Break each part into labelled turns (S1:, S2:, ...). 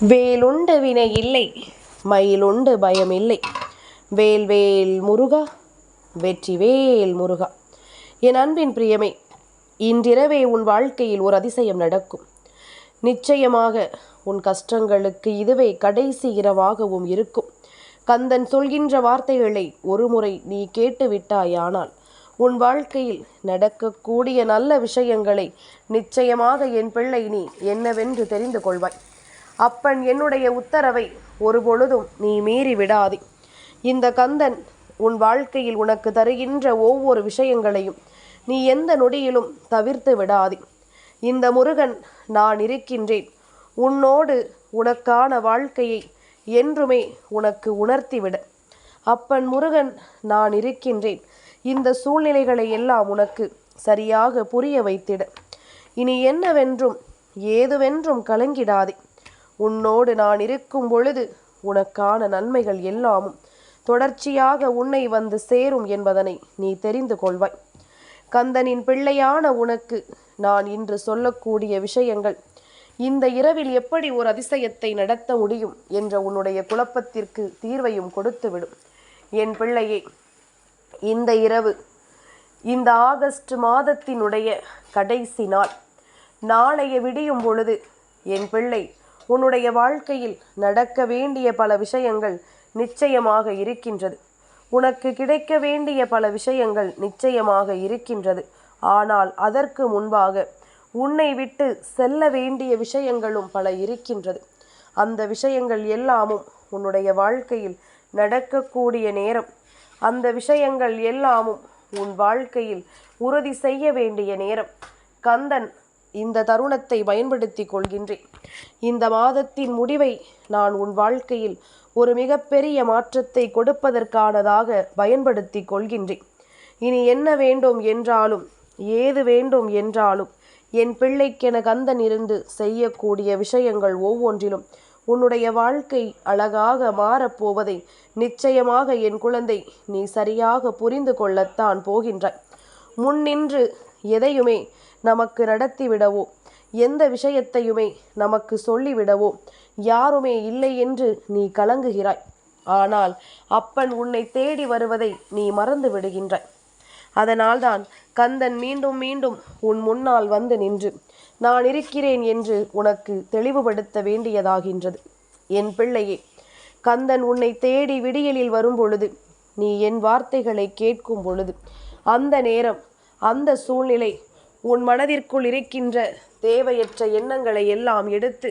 S1: வேலுண்டு வினை இல்லை, மயிலுண்டு பயம் இல்லை. வேல் வேல் முருகா, வெற்றி வேல் முருகா. என் அன்பின் பிரியமே, இன்றிரவே உன் வாழ்க்கையில் ஒரு அதிசயம் நடக்கும். நிச்சயமாக உன் கஷ்டங்களுக்கு இதுவே கடைசி இரவாகவும் இருக்கும். கந்தன் சொல்கின்ற வார்த்தைகளை ஒருமுறை நீ கேட்டு விட்டாயானால் உன் வாழ்க்கையில் நடக்கக்கூடிய நல்ல விஷயங்களை நிச்சயமாக என் பிள்ளை நீ என்னவென்று தெரிந்து கொள்வாய். அப்பன் என்னுடைய உத்தரவை ஒருபொழுதும் நீ மீறி விடாதே. இந்த கந்தன் உன் வாழ்க்கையில் உனக்கு தருகின்ற ஒவ்வொரு விஷயங்களையும் நீ எந்த நொடியிலும் தவிர்த்து விடாதே. இந்த முருகன் நான் இருக்கின்றேன், உன்னோடு உனக்கான வாழ்க்கையை என்றுமே உனக்கு உணர்த்திவிட. அப்பன் முருகன் நான் இருக்கின்றேன், இந்த சூழ்நிலைகளை எல்லாம் உனக்கு சரியாக புரிய வைத்திட. இனி என்னவென்றும் ஏதுவென்றும் கலங்கிடாதே. உன்னோடு நான் இருக்கும் பொழுது உனக்கான நன்மைகள் எல்லாமும் தொடர்ச்சியாக உன்னை வந்து சேரும் என்பதனை நீ தெரிந்து கொள்வாய். கந்தனின் பிள்ளையான உனக்கு நான் இன்று சொல்லக்கூடிய விஷயங்கள் இந்த இரவில் எப்படி ஒரு அதிசயத்தை நடத்த முடியும் என்ற உன்னுடைய குழப்பத்திற்கு தீர்வையும் கொடுத்துவிடும். என் பிள்ளையே, இந்த இரவு, இந்த ஆகஸ்ட் மாதத்தினுடைய கடைசி நாள், நாளைய விடியும் பொழுது என் பிள்ளை உன்னுடைய வாழ்க்கையில் நடக்க வேண்டிய பல விஷயங்கள் நிச்சயமாக இருக்கின்றது. உனக்கு கிடைக்க வேண்டிய பல விஷயங்கள் நிச்சயமாக இருக்கின்றது. ஆனால் அதற்கு முன்பாக உன்னை விட்டு செல்ல வேண்டிய விஷயங்களும் பல இருக்கின்றது. அந்த விஷயங்கள் எல்லாமும் உன்னுடைய வாழ்க்கையில் நடக்கக்கூடிய நேரம். அந்த விஷயங்கள் எல்லாமும் உன் வாழ்க்கையில் உறுதி செய்ய வேண்டிய நேரம். கந்தன் இந்த தருணத்தை பயன்படுத்தி கொள்கின்றேன். இந்த மாதத்தின் முடிவை நான் உன் வாழ்க்கையில் ஒரு மிகப்பெரிய மாற்றத்தை கொடுப்பதற்கானதாக பயன்படுத்தி கொள்கின்றேன். இனி என்ன வேண்டும் என்றாலும், ஏது வேண்டும் என்றாலும், என் பிள்ளைக்கென கந்தன் இருந்து செய்யக்கூடிய விஷயங்கள் ஒவ்வொன்றிலும் உன்னுடைய வாழ்க்கை அழகாக மாறப்போவதை நிச்சயமாக என் குழந்தை நீ சரியாக புரிந்து கொள்ளத்தான் போகின்றாய். முன்னின்று எதையுமே நமக்கு நடத்திவிடவோ, எந்த விஷயத்தையுமே நமக்கு சொல்லிவிடவோ யாருமே இல்லை என்று நீ கலங்குகிறாய். ஆனால் அப்பன் உன்னை தேடி வருவதை நீ மறந்து விடுகின்றாய். அதனால்தான் கந்தன் மீண்டும் மீண்டும் உன் முன்னால் வந்து நின்று நான் இருக்கிறேன் என்று உனக்கு தெளிவுபடுத்த வேண்டியதாகின்றது. என் பிள்ளையே, கந்தன் உன்னை தேடி விடியலில் வரும் பொழுது, நீ என் வார்த்தைகளை கேட்கும் பொழுது, அந்த நேரம், அந்த சூழ்நிலை உன் மனதிற்குள் இருக்கின்ற தேவையற்ற எண்ணங்களை எல்லாம் எடுத்து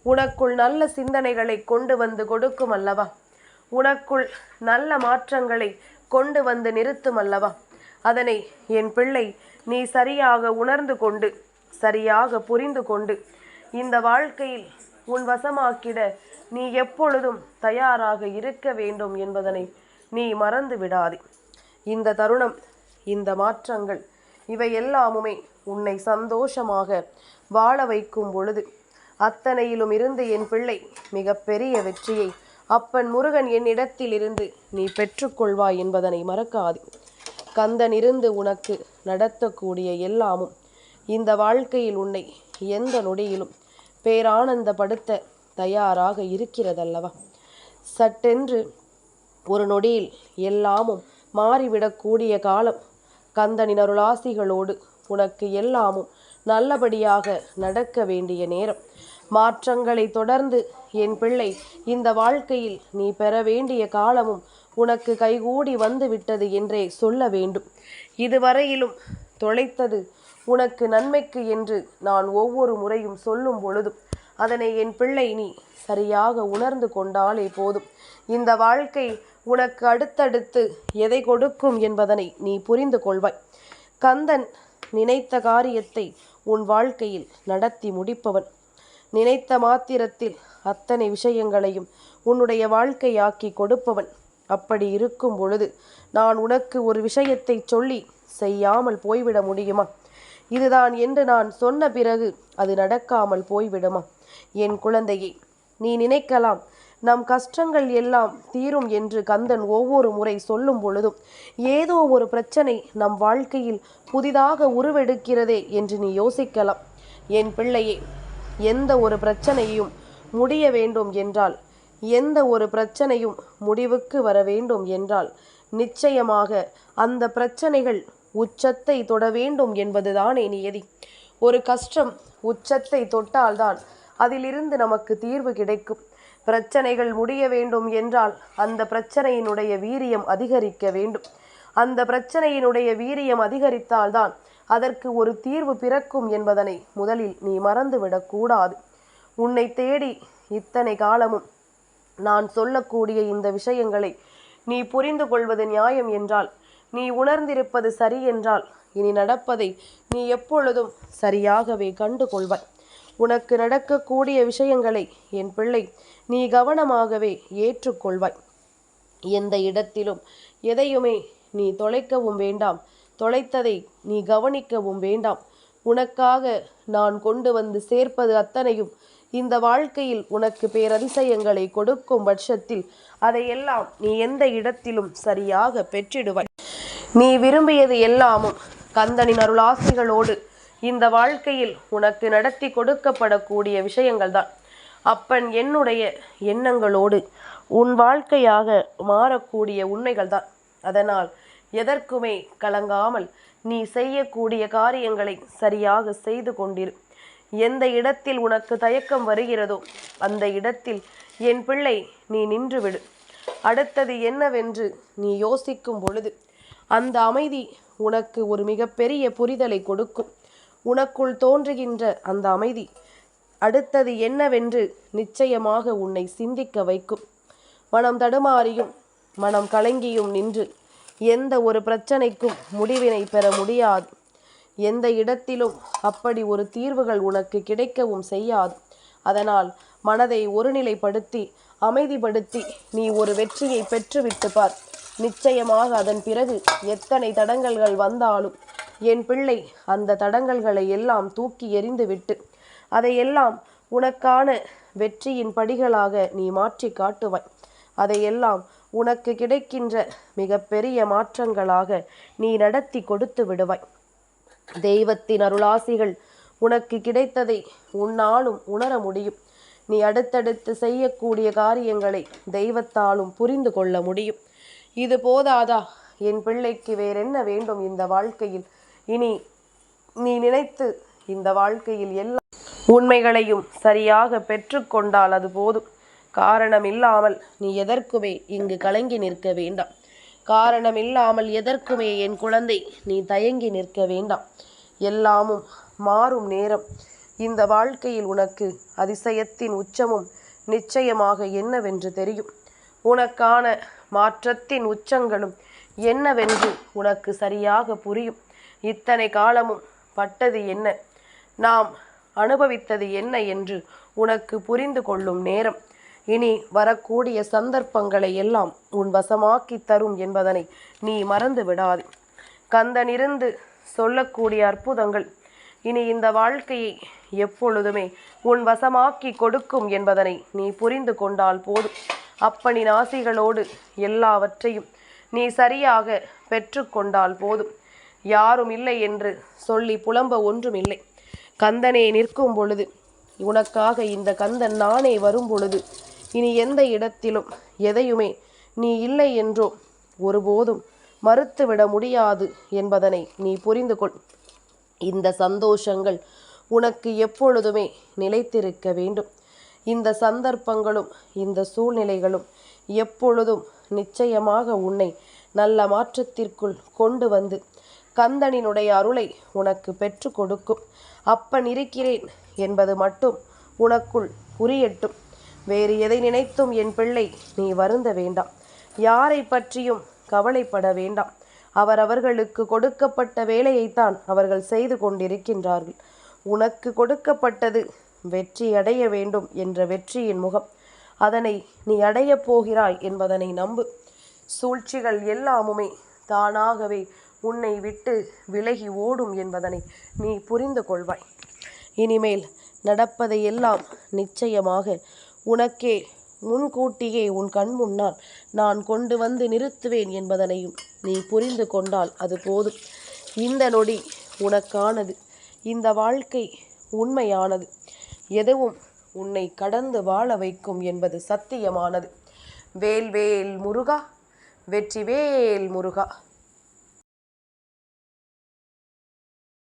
S1: உனக்குள் நல்ல சிந்தனைகளை கொண்டு வந்து கொடுக்கும் அல்லவா? உனக்குள் நல்ல மாற்றங்களை கொண்டு வந்து நிறுத்தும் அல்லவா? அதனை என் பிள்ளை நீ சரியாக உணர்ந்து கொண்டு, சரியாக புரிந்து கொண்டு, இந்த வாழ்க்கையில் உன் வசமாக்கிட நீ எப்பொழுதும் தயாராக இருக்க வேண்டும் என்பதனை நீ மறந்து விடாதே. இந்த தருணம், இந்த மாற்றங்கள் இவை எல்லாமுமே உன்னை சந்தோஷமாக வாழ வைக்கும் பொழுது அத்தனையிலும் இருந்து என் பிள்ளை மிகப்பெரிய வெற்றியை அப்பன் முருகன் என்னிடத்தில் இருந்து நீ பெற்றுக்கொள்வாய் என்பதனை மறக்காது. கந்தன் இருந்து உனக்கு நடத்தக்கூடிய எல்லாமும் இந்த வாழ்க்கையில் உன்னை எந்த நொடியிலும் பேரானந்தப்படுத்த தயாராக இருக்கிறதல்லவா? சட்டென்று ஒரு நொடியில் எல்லாமும் மாறிவிடக்கூடிய காலம். கந்தனின் அருளாசிகளோடு உனக்கு எல்லாமும் நல்லபடியாக நடக்க வேண்டிய நேரம். மாற்றங்களை தொடர்ந்து என் பிள்ளை இந்த வாழ்க்கையில் நீ பெற வேண்டிய காலமும் உனக்கு கைகூடி வந்து விட்டது என்றே சொல்ல வேண்டும். இதுவரையிலும் தொலைத்தது உனக்கு நன்மைக்கு என்று நான் ஒவ்வொரு முறையும் சொல்லும் பொழுதும் அதனை என் பிள்ளை நீ சரியாக உணர்ந்து கொண்டாலே போதும். இந்த வாழ்க்கை உனக்கு அடுத்தடுத்து எதை கொடுக்கும் என்பதனை நீ புரிந்து கொள்வாய். கந்தன் நினைத்த காரியத்தை உன் வாழ்க்கையில் நடத்தி முடிப்பவன். நினைத்த மாத்திரத்தில் அத்தனை விஷயங்களையும் உன்னுடைய வாழ்க்கையாக்கி கொடுப்பவன். அப்படி இருக்கும் பொழுது நான் உனக்கு ஒரு விஷயத்தை சொல்லி செய்யாமல் போய்விட முடியுமா? இதுதான் என்று நான் சொன்ன பிறகு அது நடக்காமல் போய்விடுமா? என் குழந்தையே, நீ நினைக்கலாம் நம் கஷ்டங்கள் எல்லாம் தீரும் என்று கந்தன் ஒவ்வொரு முறை சொல்லும் பொழுதும் ஏதோ ஒரு பிரச்சனை நம் வாழ்க்கையில் புதிதாக உருவெடுக்கிறதே என்று நீ யோசிக்கலாம். என் பிள்ளையே, எந்த ஒரு பிரச்சனையும் முடிய வேண்டும் என்றால், எந்த ஒரு பிரச்சனையும் முடிவுக்கு வர வேண்டும் என்றால், நிச்சயமாக அந்த பிரச்சனைகள் உச்சத்தை தொட வேண்டும் என்பதுதானே நியதி. ஒரு கஷ்டம் உச்சத்தை தொட்டால்தான் அதிலிருந்து நமக்கு தீர்வு கிடைக்கும். பிரச்சனைகள் முடிய வேண்டும் என்றால் அந்த பிரச்சனையினுடைய வீரியம் அதிகரிக்க வேண்டும். அந்த பிரச்சனையினுடைய வீரியம் அதிகரித்தால்தான் அதற்கு ஒரு தீர்வு பிறக்கும் என்பதனை முதலில் நீ மறந்துவிடக்கூடாது. உன்னை தேடி இத்தனை காலமும் நான் சொல்லக்கூடிய இந்த விஷயங்களை நீ புரிந்து கொள்வது நியாயம் என்றால், நீ உணர்ந்திருப்பது சரி என்றால், இனி நடப்பதை நீ எப்பொழுதும் சரியாகவே கண்டு கொள்வாய். உனக்கு நடக்கக்கூடிய விஷயங்களை என் பிள்ளை நீ கவனமாகவே ஏற்றுக்கொள்வாய். எந்த இடத்திலும் எதையுமே நீ தொலைக்கவும் வேண்டாம், தொலைத்ததை நீ கவனிக்கவும் வேண்டாம். உனக்காக நான் கொண்டு வந்து சேர்ப்பது அத்தனையும் இந்த வாழ்க்கையில் உனக்கு பேரதிசயங்களை கொடுக்கும் பட்சத்தில் அதையெல்லாம் நீ எந்த இடத்திலும் சரியாக பெற்றிடுவாய். நீ விரும்பியது எல்லாமும் கந்தனின் அருளாசிகளோடு இந்த வாழ்க்கையில் உனக்கு நடத்தி கொடுக்கப்படக்கூடிய விஷயங்கள்தான். அப்பன் என்னுடைய எண்ணங்களோடு உன் வாழ்க்கையாக மாறக்கூடிய உண்மைகள்தான். அதனால் எதற்குமே கலங்காமல் நீ செய்யக்கூடிய காரியங்களை சரியாக செய்து கொண்டிரு. எந்த இடத்தில் உனக்கு தயக்கம் வருகிறதோ அந்த இடத்தில் என் பிள்ளை நீ நின்றுவிடு. அடுத்தது என்னவென்று நீ யோசிக்கும் பொழுது அந்த அமைதி உனக்கு ஒரு மிகப்பெரிய புரிதலை கொடுக்கும். உனக்குள் தோன்றுகின்ற அந்த அமைதி அடுத்தது என்னவென்று நிச்சயமாக உன்னை சிந்திக்க வைக்கும். மனம் தடுமாறியும் மனம் கலங்கியும் நின்று எந்த ஒரு பிரச்சனைக்கும் முடிவினை பெற முடியாது. எந்த இடத்திலும் அப்படி ஒரு தீர்வுகள் உனக்கு கிடைக்கவும் செய்யாது. அதனால் மனதை ஒருநிலைப்படுத்தி அமைதிப்படுத்தி நீ ஒரு வெற்றியை பெற்றுவிட்டு பார். நிச்சயமாக அதன் பிறகு எத்தனை தடங்கல்கள் வந்தாலும் என் பிள்ளை அந்த தடங்கல்களை எல்லாம் தூக்கி எறிந்துவிட்டு அதையெல்லாம் உனக்கான வெற்றியின் படிகளாக நீ மாற்றி காட்டுவாய். அதையெல்லாம் உனக்கு கிடைக்கின்ற மிகப்பெரிய மாற்றங்களாக நீ நடத்தி கொடுத்து விடுவாய். தெய்வத்தின் அருளாசிகள் உனக்கு கிடைத்ததை உன்னாலும் உணர முடியும். நீ அடுத்தடுத்து செய்யக்கூடிய காரியங்களை தெய்வத்தாலும் புரிந்து கொள்ள முடியும். இது போதாதா என் பிள்ளைக்கு வேறென்ன வேண்டும் இந்த வாழ்க்கையில்? இனி நீ நினைத்து இந்த வாழ்க்கையில் எல்லா உண்மைகளையும் சரியாக பெற்றுக்கொண்டால் அது போதும். காரணமில்லாமல் நீ எதற்குமே இங்கு கலங்கி நிற்க வேண்டாம். காரணமில்லாமல் எதற்குமே என் குழந்தை நீ தயங்கி நிற்க வேண்டாம். எல்லாமும் மாறும் நேரம். இந்த வாழ்க்கையில் உனக்கு அதிசயத்தின் உச்சமும் நிச்சயமாக என்னவென்று தெரியும். உனக்கான மாற்றத்தின் உச்சங்களும் என்னவென்று உனக்கு சரியாக புரியும். இத்தனை காலமும் பட்டது என்ன, நாம் அனுபவித்தது என்ன என்று உனக்கு புரிந்து கொள்ளும் நேரம். இனி வரக்கூடிய சந்தர்ப்பங்களை எல்லாம் உன் வசமாக்கி தரும் என்பதனை நீ மறந்து விடாது. கந்தனிருந்து சொல்லக்கூடிய அற்புதங்கள் இனி இந்த வாழ்க்கையை எப்பொழுதுமே உன் வசமாக்கி கொடுக்கும் என்பதனை நீ புரிந்து கொண்டால் போதும். அப்பனின் ஆசிகளோடு எல்லாவற்றையும் நீ சரியாக பெற்று கொண்டால் போதும். யாரும் இல்லை என்று சொல்லி புலம்ப ஒன்றும் இல்லை. கந்தனே நிற்கும் பொழுது, உனக்காக இந்த கந்தன் நானே வரும் பொழுது, இனி எந்த இடத்திலும் எதையுமே நீ இல்லை என்றோ ஒருபோதும் மறுத்துவிட முடியாது என்பதனை நீ புரிந்து கொள். இந்த சந்தோஷங்கள் உனக்கு எப்பொழுதுமே நிலைத்திருக்க வேண்டும். இந்த சந்தர்ப்பங்களும் இந்த சூழ்நிலைகளும் எப்பொழுதும் நிச்சயமாக உன்னை நல்ல மாற்றத்திற்குள் கொண்டு வந்து கந்தனினுடைய அருளை உனக்கு பெற்று கொடுக்கும். அப்பன் இருக்கிறேன் என்பது மட்டும் உனக்குள் புரியட்டும். வேறு எதை நினைத்தும் என் பிள்ளை நீ வருந்த வேண்டாம். யாரை பற்றியும் கவலைப்பட வேண்டாம். அவர்களுக்கு கொடுக்கப்பட்ட வேலையைத்தான் அவர்கள் செய்து கொண்டிருக்கின்றார்கள். உனக்கு கொடுக்கப்பட்டது வெற்றி அடைய வேண்டும் என்ற வெற்றியின் முகம். அதனை நீ அடையப் போகிறாய் என்பதனை நம்பு. சூழ்ச்சிகள் எல்லாமுமே தானாகவே உன்னை விட்டு விலகி ஓடும் என்பதனை நீ புரிந்து கொள்வாய். இனிமேல் நடப்பதையெல்லாம் நிச்சயமாக உனக்கே முன்கூட்டியே உன் கண் முன்னால் நான் கொண்டு வந்து நிறுத்துவேன் என்பதனையும் நீ புரிந்து கொண்டால் அது போதும். இந்த நொடி உனக்கானது. இந்த வாழ்க்கை உண்மையானது. எதுவும் உன்னை கடந்து வாழ வைக்கும் என்பது சத்தியமானது. வேல்வேல் முருகா, வெற்றிவேல் முருகா.